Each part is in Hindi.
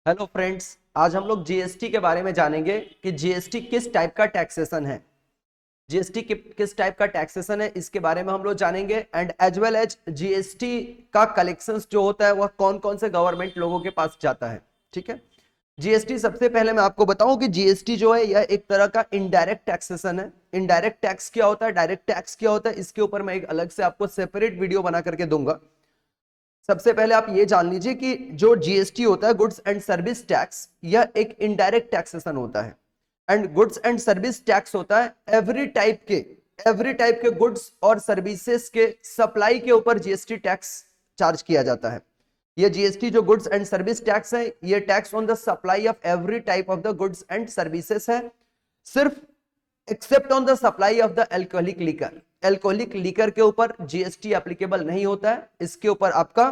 हेलो फ्रेंड्स, आज हम लोग जीएसटी के बारे में जानेंगे कि जीएसटी किस टाइप का टैक्सेशन है। जीएसटी किस टाइप का टैक्सेशन है इसके बारे में हम लोग जानेंगे and as well as GST का कलेक्शंस जो होता है वह कौन कौन से गवर्नमेंट लोगों के पास जाता है। ठीक है, जीएसटी सबसे पहले मैं आपको बताऊं कि जीएसटी जो है यह एक तरह का इनडायरेक्ट टैक्सेशन है। इनडायरेक्ट टैक्स क्या होता है, डायरेक्ट टैक्स क्या होता है, इसके ऊपर मैं एक अलग से आपको सेपरेट वीडियो बना करके दूंगा। सबसे पहले आप ये जान लीजिए कि जो जीएसटी होता है, गुड्स एंड सर्विस टैक्स, यह एक इनडायरेक्ट टैक्सेशन होता है। And goods and service tax होता है एवरी टाइप के गुड्स और सर्विसेज के सप्लाई के ऊपर जीएसटी टैक्स चार्ज किया जाता है। ये जीएसटी जो गुड्स एंड सर्विस टैक्स है, ये tax on the supply of every type of the goods and services है, सिर्फ except on the supply of the alcoholic liquor. Alcoholic liquor के ऊपर जीएसटी एप्लीकेबल नहीं होता है, इसके ऊपर आपका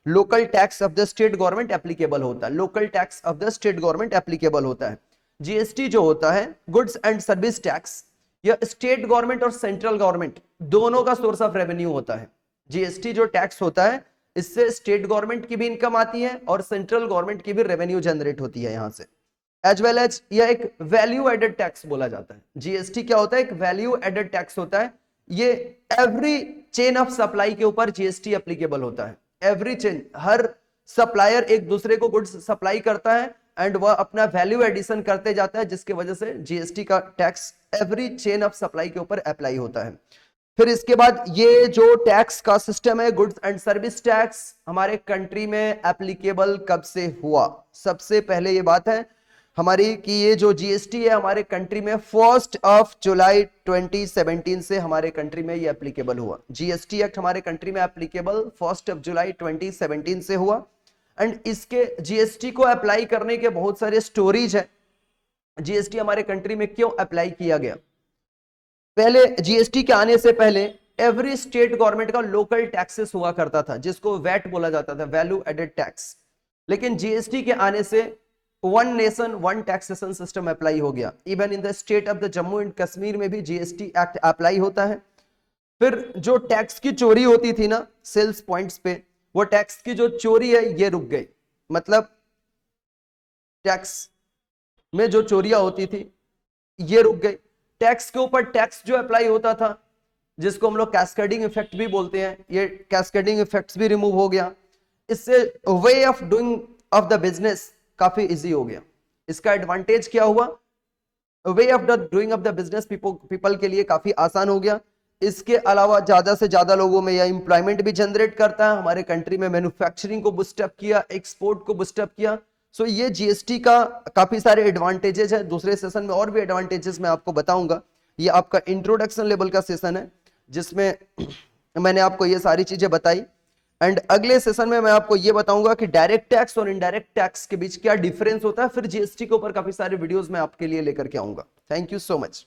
local tax of the state government applicable होता है। Local tax of the state government applicable होता है। जीएसटी जो होता है, गुड्स एंड सर्विस टैक्स, यह स्टेट गवर्नमेंट और सेंट्रल गवर्नमेंट दोनों का सोर्स ऑफ रेवेन्यू होता है। जीएसटी जो टैक्स होता है, इससे स्टेट गवर्नमेंट की भी इनकम आती है और सेंट्रल गवर्नमेंट की भी रेवेन्यू जनरेट होती है यहां से। एज वेल एज यह एक वैल्यू एडेड टैक्स बोला जाता है। जीएसटी क्या होता है, एक वैल्यू एडेड टैक्स होता है। ये एवरी चेन ऑफ सप्लाई के ऊपर जीएसटी एप्लीकेबल होता है। एवरी चेन, हर सप्लायर एक दूसरे को गुड्स सप्लाई करता है एंड वह अपना वैल्यू एडिशन करते जाता है, जिसकी वजह से जीएसटी का tax every chain of supply के ऊपर अप्लाई होता है। फिर इसके बाद ये जो टैक्स का सिस्टम है, गुड्स एंड सर्विस टैक्स, हमारे कंट्री में एप्लीकेबल कब से हुआ। सबसे पहले ये बात है हमारी कि ये जो जीएसटी है हमारे कंट्री में 1 जुलाई 2017 से हमारे कंट्री में ये एप्लीकेबल हुआ। जीएसटी एक्ट हमारे कंट्री में एप्लीकेबल 1 जुलाई 2017 से हुआ। एंड इसके जीएसटी को अप्लाई करने के बहुत सारे स्टोरीज है। जीएसटी हमारे कंट्री में क्यों अप्लाई किया गया? पहले जीएसटी के आने से पहले एवरी स्टेट गवर्नमेंट का लोकल टैक्सेस हुआ करता था, जिसको वैट बोला जाता था, वैल्यू एडेड टैक्स। लेकिन जीएसटी के आने से one nation one taxation system apply हो गया। Even in the state of the Jammu and Kashmir में भी जीएसटी एक्ट अप्लाई होता है। फिर जो टैक्स की चोरी होती थी ना सेल्स पॉइंट्स पे, वो टैक्स की जो चोरी है ये रुक गई। मतलब टैक्स में जो चोरियां होती थी ये रुक गई। टैक्स के ऊपर टैक्स जो अप्लाई होता था, जिसको हम लोग कैस्केडिंग इफेक्ट भी बोलते हैं, ये कैस्केडिंग इफेक्ट्स भी रिमूव हो गया। इससे way of doing of the business काफी इजी हो गया। इसका एडवांटेज क्या हुआ? Way of the doing of the business people के लिए काफी आसान हो गया। इसके अलावा ज्यादा से ज्यादा लोगों में यह एम्प्लॉयमेंट भी जनरेट करता है। हमारे कंट्री में मैन्युफैक्चरिंग को बूस्टअप किया, एक्सपोर्ट को बूस्टअप किया। सो ये जीएसटी का काफी सारे एडवांटेजेस है। दूसरे सेशन में और भी एडवांटेजेस मैं आपको बताऊंगा। ये आपका इंट्रोडक्शन लेवल का सेशन है, जिसमें मैंने आपको ये सारी चीजें बताई। एंड अगले सेशन में मैं आपको ये बताऊंगा कि डायरेक्ट टैक्स और इनडायरेक्ट टैक्स के बीच क्या डिफरेंस होता है। फिर जीएसटी के ऊपर काफी सारे वीडियोस मैं आपके लिए लेकर के आऊंगा। Thank you so much.